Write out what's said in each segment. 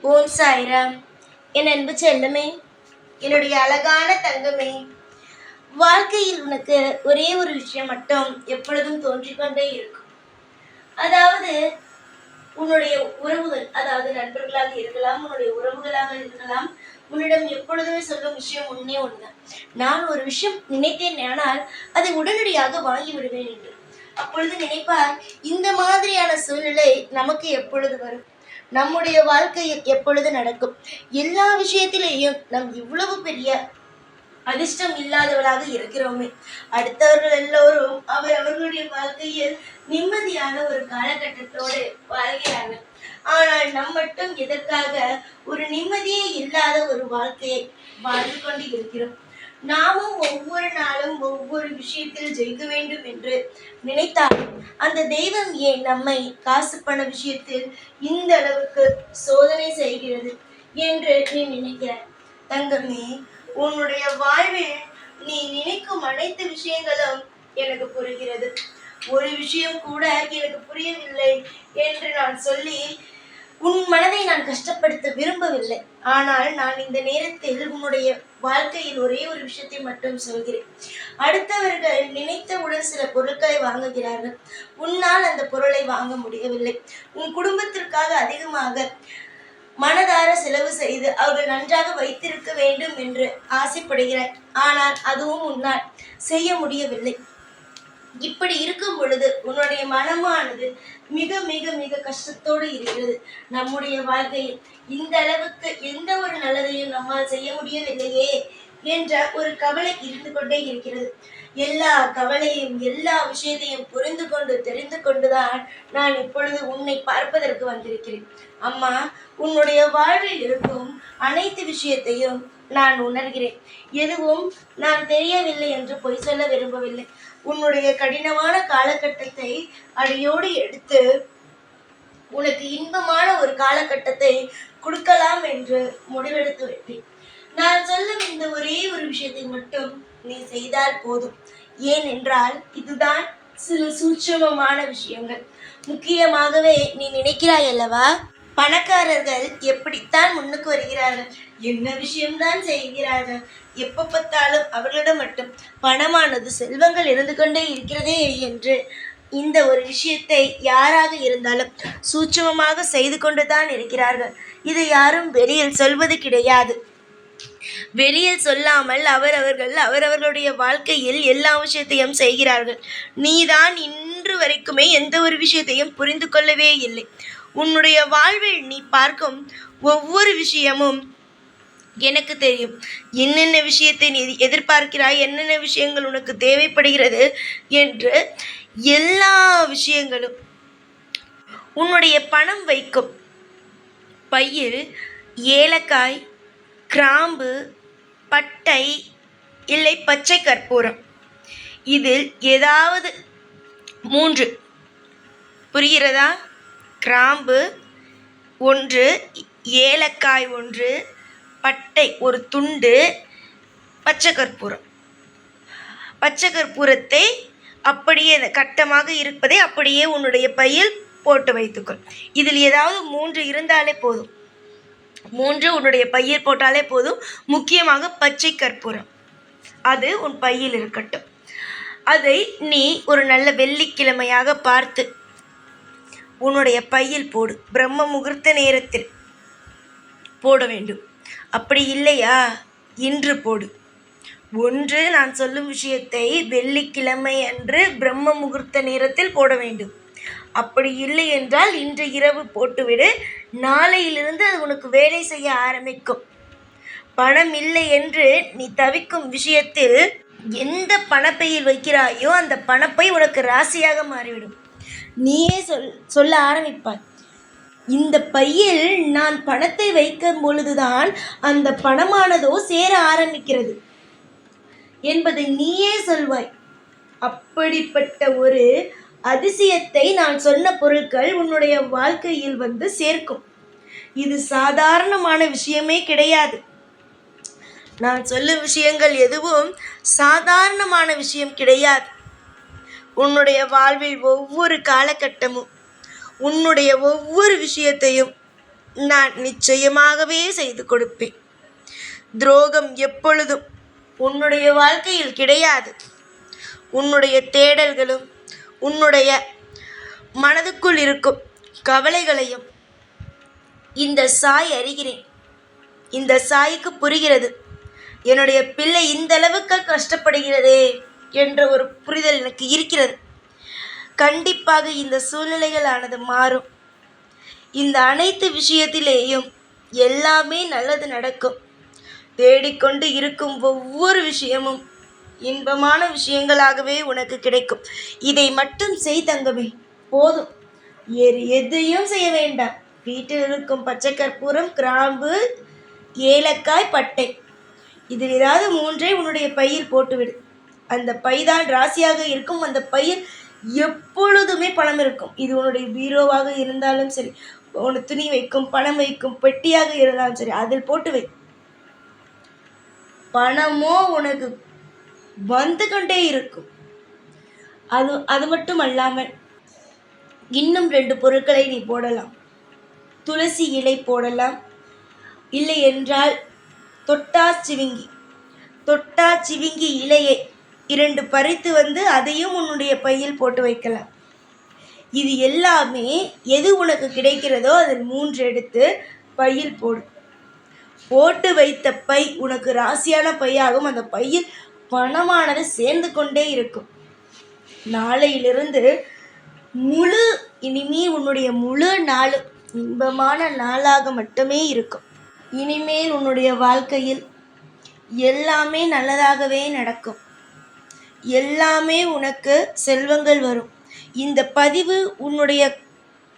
ஓம் சாய்ராம். என் அன்பு செல்லமே, என்னுடைய அழகான தங்கமே, வாழ்க்கையில் உனக்கு ஒரே ஒரு விஷயம் மட்டும் எப்பொழுதும் தோன்றிக்கொண்டே இருக்கும். அதாவது உன்னுடைய உறவுகள், அதாவது நண்பர்களாக இருக்கலாம், உன்னுடைய உறவுகளாக இருக்கலாம், உன்னிடம் எப்பொழுதுமே சொல்லும் விஷயம் ஒன்றே ஒன்றுதான். நான் ஒரு விஷயம் நினைத்தேன், ஆனால் அதை உடனடியாக வாங்கி விடுவேன் என்று. அப்பொழுது நினைப்பார், இந்த மாதிரியான சூழ்நிலை நமக்கு எப்பொழுது வரும், நம்முடைய வாழ்க்கையில் எப்பொழுது நடக்கும்? எல்லா விஷயத்திலேயும் நம் இவ்வளவு பெரிய அதிர்ஷ்டம் இல்லாதவளாக இருக்கிறோமே. அடுத்தவர்கள் எல்லோரும் அவர்களுடைய வாழ்க்கையில் நிம்மதியான ஒரு காலகட்டத்தோடு வாழ்கிறார்கள். ஆனால் நம் மட்டும் எதற்காக ஒரு நிம்மதியே இல்லாத ஒரு வாழ்க்கையை வாழ்ந்து கொண்டு இருக்கிறோம்? நாமும் ஒவ்வொரு நாளும் ஒவ்வொரு விஷயத்தில் ஜெயிக்க வேண்டும் என்று நினைத்தாலும் அந்த தெய்வம் ஏன் நம்மை காசு பண விஷயத்தில் இந்த அளவுக்கு சோதனை செய்கிறது என்று நீ நினைக்கிறாய். தங்கமே, உன்னுடைய வாழ்வில் நீ நினைக்கும் அனைத்து விஷயங்களும் எனக்கு புரிகிறது. ஒரு விஷயம் கூட எனக்கு புரியவில்லை என்று நான் சொல்லி உன் மனதை நான் கஷ்டப்படுத்த விரும்பவில்லை. ஆனால் நான் இந்த நேரத்தில் உன்னுடைய வாழ்க்கையில் ஒரே ஒரு விஷயத்தை மட்டும் சொல்கிறேன். அடுத்தவர்கள் நினைத்தவுடன் சில பொருட்களை வாங்குகிறார்கள். உன்னால் அந்த பொருளை வாங்க முடியவில்லை. உன் குடும்பத்திற்காக அதிகமாக மனதார செலவு செய்து அவர்கள் நன்றாக வைத்திருக்க வேண்டும் என்று ஆசைப்படுகிறாய். ஆனால் அதுவும் உன்னால் செய்ய முடியவில்லை. இப்படி இருக்கும் பொழுது உன்னுடைய மனமானது மிக மிக மிக கஷ்டத்தோடு இருக்கிறது. நம்முடைய வாழ்க்கையில் இந்த அளவுக்கு எந்த ஒரு நல்லதையும் நம்மால் செய்ய முடியவில்லையே என்ற ஒரு கவலை இருந்து கொண்டே இருக்கிறது. எல்லா கவலையும் எல்லா விஷயத்தையும் புரிந்து கொண்டு தெரிந்து கொண்டுதான் நான் இப்பொழுது உன்னை பார்ப்பதற்கு வந்திருக்கிறேன். அம்மா, உன்னுடைய வாழ்வில் இருக்கும் அனைத்து விஷயத்தையும் நான் உணர்கிறேன். எதுவும் நான் தெரியவில்லை என்று பொய் சொல்ல விரும்பவில்லை. உன்னுடைய கடினமான காலகட்டத்தை அடியோடு எடுத்து உனக்கு இன்பமான ஒரு காலகட்டத்தை கொடுக்கலாம் என்று முடிவெடுத்து விட்டேன். நான் சொல்லும் இந்த ஒரே ஒரு விஷயத்தை மட்டும் நீ செய்தால் போதும். ஏனென்றால் இதுதான் சில சூட்சமமான விஷயங்கள். முக்கியமாகவே நீ நினைக்கிறாய் அல்லவா, பணக்காரர்கள் எப்படித்தான் முன்னுக்கு வருகிறார்கள், என்ன விஷயம்தான் செய்கிறார்கள், எப்ப பார்த்தாலும் அவர்களிடம் மட்டும் பணமானது செல்வங்கள் இருந்து கொண்டே இருக்கிறதே என்று இந்த ஒரு விஷயத்தை யாராக இருந்தாலும் சூட்சமமாக செய்து கொண்டுதான் இருக்கிறார்கள். இதை யாரும் வெளியில் சொல்வது கிடையாது. வெளியில் சொல்லாமல் அவரவர்களுடைய வாழ்க்கையில் எல்லா விஷயத்தையும் செய்கிறார்கள். நீதான் இன்று வரைக்குமே எந்த ஒரு விஷயத்தையும் புரிந்து கொள்ளவே இல்லை. உன்னுடைய வாழ்வில் நீ பார்க்கும் ஒவ்வொரு விஷயமும் எனக்கு தெரியும். என்னென்ன விஷயத்தை நீ எதிர்பார்க்கிறாய், என்னென்ன விஷயங்கள் உனக்கு தேவைப்படுகிறது என்று எல்லா விஷயங்களும். உன்னுடைய பணம் வைக்கும் பையில் ஏலக்காய், கிராம்பு, பட்டை இல்லை பச்சை கற்பூரம், இதில் ஏதாவது 3, புரிகிறதா? கிராம்பு 1, ஏலக்காய் 1, பட்டை ஒரு துண்டு, பச்சை கற்பூரம். பச்சை கற்பூரத்தை அப்படியே கட்டமாக இருப்பதை அப்படியே உன்னுடைய பையில் போட்டு வைத்துக்கொள். இதில் ஏதாவது 3 இருந்தாலே போதும். 3 உன்னுடைய பையில் போட்டாலே போதும். முக்கியமாக பச்சை கற்பூரம், அது உன் பையில் இருக்கட்டும். அதை நீ ஒரு நல்ல வெள்ளிக்கிழமையாக பார்த்து உன்னுடைய பையில் போடு. பிரம்ம முகூர்த்த நேரத்தில் போட வேண்டும். அப்படி இல்லையா, இன்று போடு. ஒன்று, நான் சொல்லும் விஷயத்தை வெள்ளிக்கிழமை அன்று பிரம்ம முகூர்த்த நேரத்தில் போட வேண்டும். அப்படி இல்லை என்றால் இன்று இரவு போட்டுவிடு. நாளையிலிருந்து அது உனக்கு வேலை செய்ய ஆரம்பிக்கும். பணம் இல்லை என்று நீ தவிக்கும் விஷயத்தில் எந்த பணப்பையில் வைக்கிறாயோ அந்த பணப்பை உனக்கு ராசியாக மாறிவிடும். நீயே சொல்ல ஆரம்பிப்பாய், இந்த பையில் நான் பணத்தை வைக்கும் பொழுதுதான் அந்த பணமானதோ சேர ஆரம்பிக்கிறது என்பதை நீயே சொல்வாய். அப்படிப்பட்ட ஒரு அதிசயத்தை நான் சொன்ன பொருட்கள் உன்னுடைய வாழ்க்கையில் வந்து சேர்க்கும். இது சாதாரணமான விஷயமே கிடையாது. நான் சொல்லும் விஷயங்கள் எதுவும் சாதாரணமான விஷயம் கிடையாது. உன்னுடைய வாழ்வில் ஒவ்வொரு காலகட்டமும் உன்னுடைய ஒவ்வொரு விஷயத்தையும் நான் நிச்சயமாகவே செய்து கொடுப்பேன். துரோகம் எப்பொழுதும் உன்னுடைய வாழ்க்கையில் கிடையாது. உன்னுடைய தேடல்களும் உன்னுடைய மனதுக்குள் இருக்கும் கவலைகளையும் இந்த சாய் அறிகிறேன். இந்த சாய்க்கு புரிகிறது, என்னுடைய பிள்ளை இந்த அளவுக்கு கஷ்டப்படுகிறதே என்ற ஒரு புரிதல் எனக்கு இருக்கிறது. கண்டிப்பாக இந்த சூழ்நிலைகளானது மாறும். இந்த அனைத்து விஷயத்திலேயும் எல்லாமே நல்லது நடக்கும். தேடிக்கொண்டு இருக்கும் ஒவ்வொரு விஷயமும் இன்பமான விஷயங்களாகவே உனக்கு கிடைக்கும். இதை மட்டும் செய் தங்கமே, போதும். வேறு எதையும் செய்ய வேண்டாம். வீட்டில் இருக்கும் பச்சை கற்பூரம், கிராம்பு, ஏலக்காய், பட்டை, இதில் ஏதாவது 3ஐ உன்னுடைய பையில் போட்டுவிடு. அந்த பைதான் ராசியாக இருக்கும். அந்த பையில் எப்பொழுதுமே பணம் இருக்கும். இது உன்னுடைய பீரோவாக இருந்தாலும் சரி, உன் துணி வைக்கும் பணம் வைக்கும் பெட்டியாக இருந்தாலும் சரி, அதில் போட்டு வை. பணமோ உனக்கு வந்து கொண்டே இருக்கும். அது மட்டும் அல்லாமல் இன்னும் 2 பொருட்களை நீ போடலாம். துளசி இலை போடலாம். இல்லை என்றால் தொட்டாச்சிவிங்கி இலையை 2 பறித்து வந்து அதையும் உன்னுடைய பையில் போட்டு வைக்கலாம். இது எல்லாமே எது உனக்கு கிடைக்கிறதோ அதில் 3 எடுத்து பையில் போடு. போட்டு வைத்த பை உனக்கு ராசியான பையாகும். அந்த பையில் பணமானது சேர்ந்து கொண்டே இருக்கும். நாளையிலிருந்து இனிமேல் உன்னுடைய முழு நாளும் இன்பமான நாளாக மட்டுமே இருக்கும். இனிமேல் உன்னுடைய வாழ்க்கையில் எல்லாமே நல்லதாகவே நடக்கும். எல்லாமே உனக்கு செல்வங்கள் வரும். இந்த பதிவு உன்னுடைய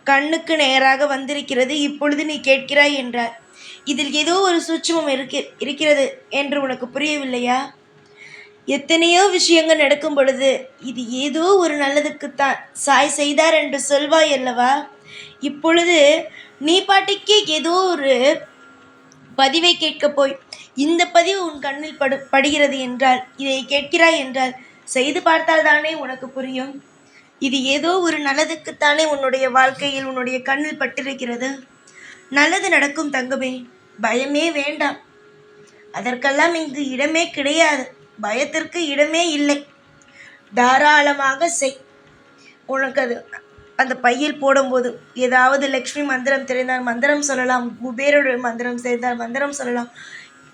கண்ணுக்கு நேராக வந்திருக்கிறது. இப்பொழுது நீ கேட்கிறாய் என்றால் இதில் ஏதோ ஒரு சூட்சுமம் இருக்கிறது என்று உனக்கு புரியவில்லையா? எத்தனையோ விஷயங்கள் நடக்கும் பொழுது இது ஏதோ ஒரு நல்லதுக்குத்தான் சாய் செய்தார் என்று சொல்வாய் அல்லவா? இப்பொழுது நீ பாட்டிக்கே ஏதோ ஒரு பதிவை கேட்கப் போய் இந்த பதிவு உன் கண்ணில் படுகிறது என்றால், இதை கேட்கிறாய் என்றால் செய்து பார்த்தால் தானே உனக்கு புரியும். இது ஏதோ ஒரு நல்லதுக்குத்தானே உன்னுடைய வாழ்க்கையில் உன்னுடைய கண்ணில் பட்டிருக்கிறது. நல்லது நடக்கும் தங்கமே, பயமே வேண்டாம். அதற்கெல்லாம் இங்கு இடமே கிடையாது. பயத்திற்கு இடமே இல்லை. தாராளமாக செய். உனக்கு அந்த பையில் போடும்போது ஏதாவது லக்ஷ்மி மந்திரம் தெரிந்தால் மந்திரம் சொல்லலாம். குபேருடைய மந்திரம் தெரிந்தால் மந்திரம் சொல்லலாம்.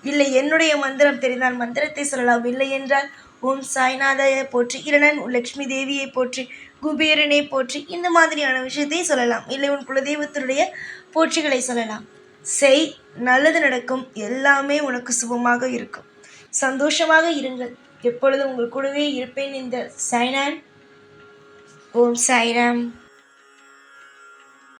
இல்லை என்னுடைய மந்திரம் தெரிந்தால் மந்திரத்தை சொல்லலாம். இல்லை என்றால் ஓம் சாய்நாதையை போற்றி, இல்லைனா லக்ஷ்மி தேவியை போற்றி, குபேரனை போற்றி, இந்த மாதிரியான விஷயத்தை சொல்லலாம். இல்லை உன் குலதெய்வத்தினுடைய போற்றிகளை சொல்லலாம். செய், நல்லது நடக்கும். எல்லாமே உனக்கு சுபமாக இருக்கும். சந்தோஷமாக இருங்கள். எப்பொழுதும் உங்கள் கூடவே இருப்பேன். இந்த சாய்நான். ஓம் சாய்ராம்.